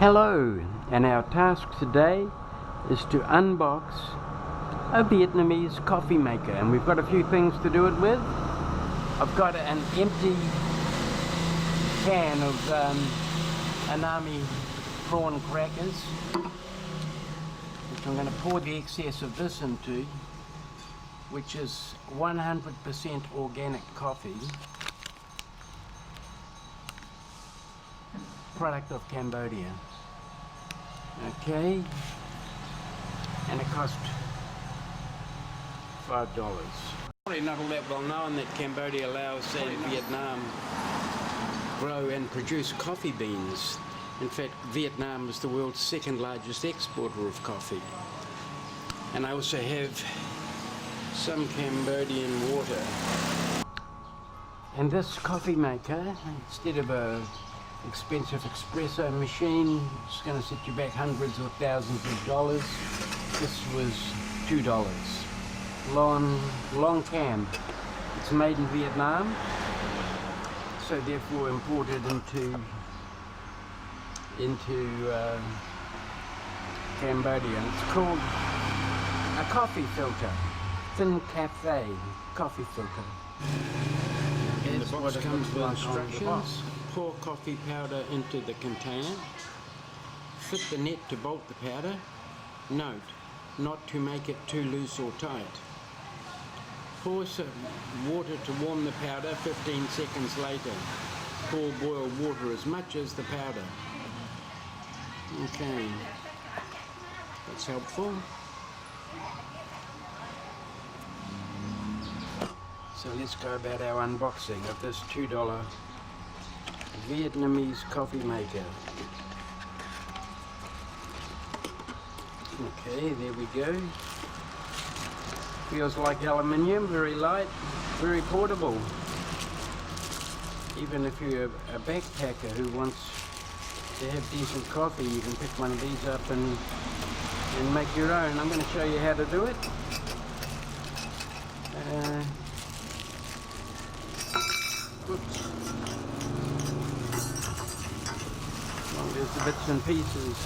Hello, and our task today is to unbox a Vietnamese coffee maker, and we've got a few things to do it with. I've got an empty can of Vietnamese prawn crackers, which I'm going to pour the excess of this into, which is 100% organic coffee, product of Cambodia. Okay, and it cost $5. Probably not all that well known that Cambodia, Laos and Vietnam grow and produce coffee beans. In fact, Vietnam is the world's second largest exporter of coffee. And I also have some Cambodian water. And this coffee maker, instead of a expensive espresso machine, it's going to set you back hundreds or thousands of dollars. This was $2. Long cam. It's made in Vietnam, so therefore imported into Cambodia. It's called a coffee filter, thin cafe coffee filter. And the box comes with instructions. Pour coffee powder into the container. Fit the net to bolt the powder. Note, not to make it too loose or tight. Pour some water to warm the powder. 15 seconds later, pour boiled water as much as the powder. Okay, that's helpful. So let's go about our unboxing of this $2 Vietnamese coffee maker. Okay, there we go. Feels like aluminium, very light, very portable. Even if you're a backpacker who wants to have decent coffee, you can pick one of these up and make your own. I'm going to show you how to do it. Oops. There's the bits and pieces.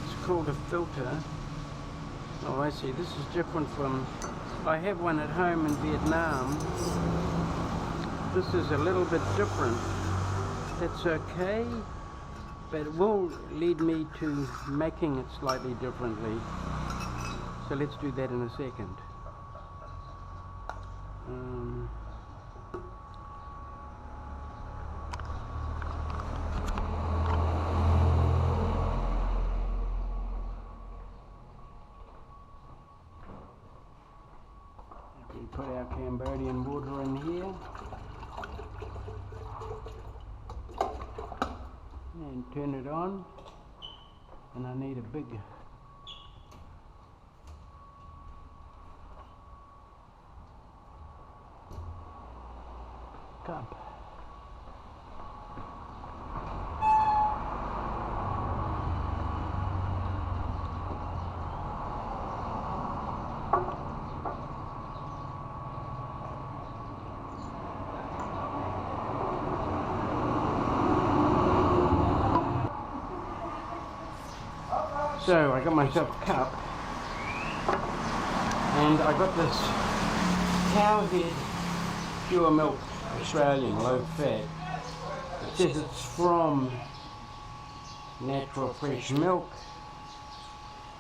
It's called a filter. Oh, I see. This is different from... I have one at home in Vietnam. This is a little bit different. That's okay, but it will lead me to making it slightly differently. So let's do that in a second. We put our Cambodian water in here and turn it on, and I need a big cup. So I got myself a cup, and I got this cowhead pure milk Australian low fat. It says it's from natural fresh milk,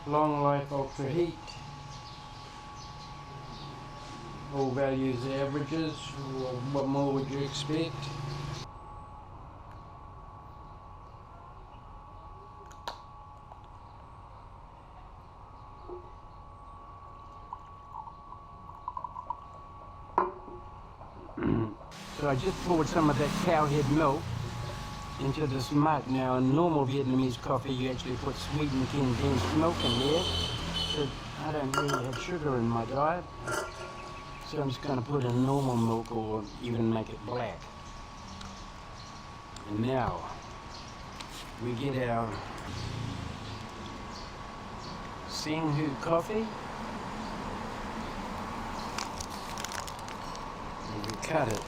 long life ultra heat, all values averages. What more would you expect? So I just poured some of that cowhead milk into this mug. Now in normal Vietnamese coffee you actually put sweetened condensed milk in there, but I don't really have sugar in my diet, so I'm just going to put in normal milk or even make it black. And now we get our Singhu coffee, and we cut it.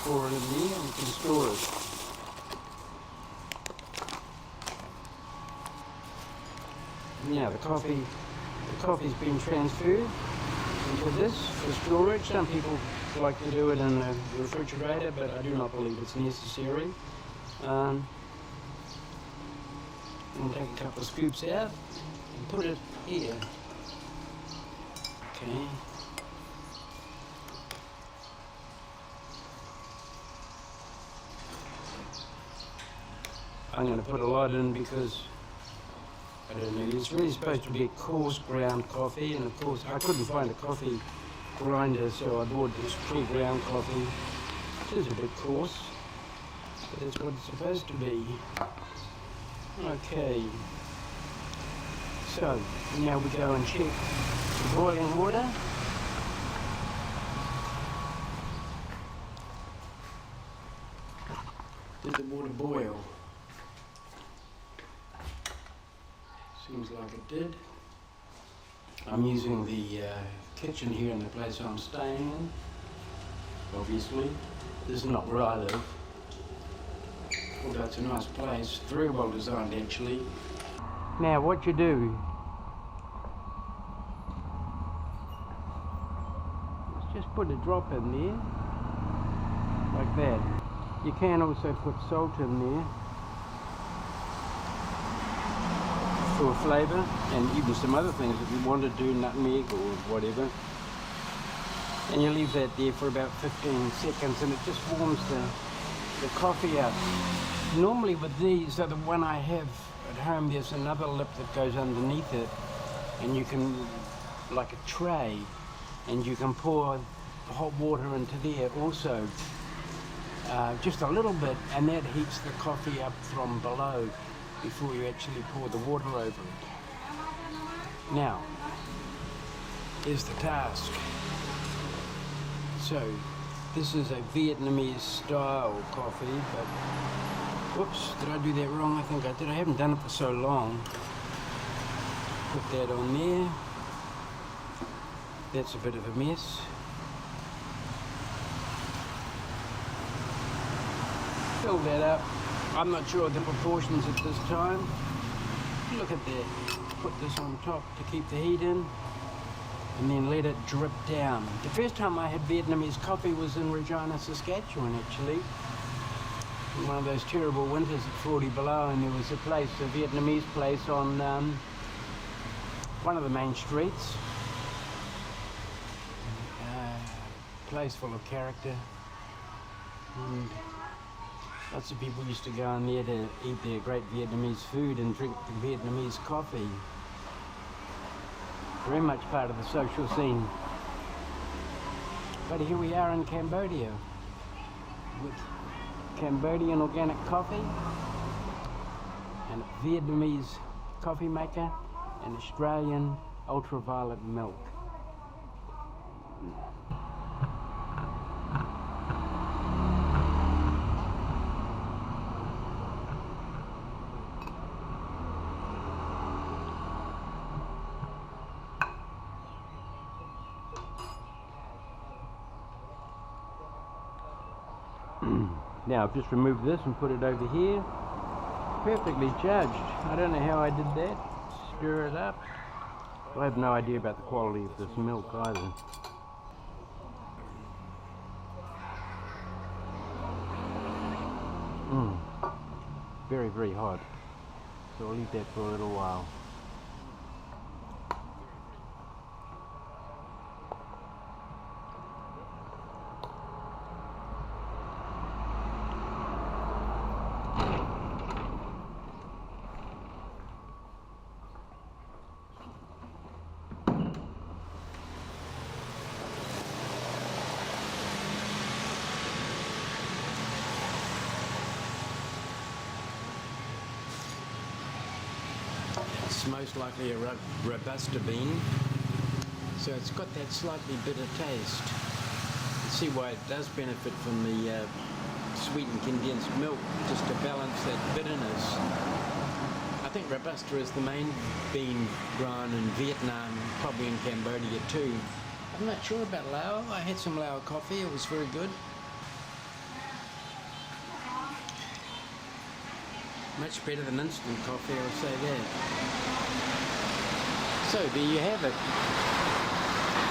pour it in there and we can store it. Now the coffee's been transferred into this for storage. Some people like to do it in the refrigerator, but I do not believe it's necessary. And take a couple of scoops out and put it here. Okay. I'm going to put a lot in because I don't know, it's really supposed to be coarse ground coffee, and of course I couldn't find a coffee grinder, so I bought this pre-ground coffee. It is a bit coarse, but that's what it's supposed to be. Okay, so now we go and check the boiling water. Did the water boil? Seems like it did. I'm using the kitchen here in the place I'm staying in. Obviously, this is not where I live. Although it's a nice place, very well designed actually. Now what you do is just put a drop in there, like that. You can also put salt in there for flavour, and even some other things if you want to do, nutmeg or whatever. And you leave that there for about 15 seconds and it just warms the coffee up. Normally with these, so the one I have at home, there's another lip that goes underneath it, and you can, like a tray, and you can pour the hot water into there also, just a little bit, and that heats the coffee up from below before you actually pour the water over it. Now, here's the task. So, this is a Vietnamese style coffee, but whoops, did I do that wrong? I think I did. I haven't done it for so long. Put that on there. That's a bit of a mess. Fill that up. I'm not sure of the proportions at this time. Look at that. Put this on top to keep the heat in, and then let it drip down. The first time I had Vietnamese coffee was in Regina, Saskatchewan, actually. In one of those terrible winters at 40 below, and there was a place, a Vietnamese place on one of the main streets. Place full of character. And lots of people used to go in there to eat their great Vietnamese food and drink the Vietnamese coffee. Very much part of the social scene. But here we are in Cambodia with Cambodian organic coffee and a Vietnamese coffee maker and Australian ultraviolet milk. Now I've just removed this and put it over here. Perfectly judged. I don't know how I did that. Stir it up. I have no idea about the quality of this milk either. Very, very hot. So I'll leave that for a little while. It's most likely a Robusta bean, so it's got that slightly bitter taste. You see why it does benefit from the sweetened condensed milk, just to balance that bitterness. I think Robusta is the main bean grown in Vietnam, probably in Cambodia too. I'm not sure about Lao. I had some Lao coffee, it was very good. Much better than instant coffee, I'll say that. So there you have it.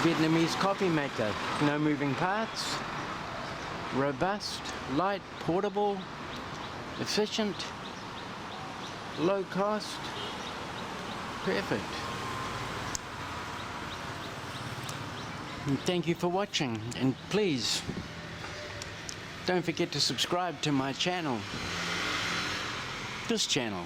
Vietnamese coffee maker. No moving parts. Robust, light, portable, efficient, low cost. Perfect. And thank you for watching, and please don't forget to subscribe to my channel, this channel.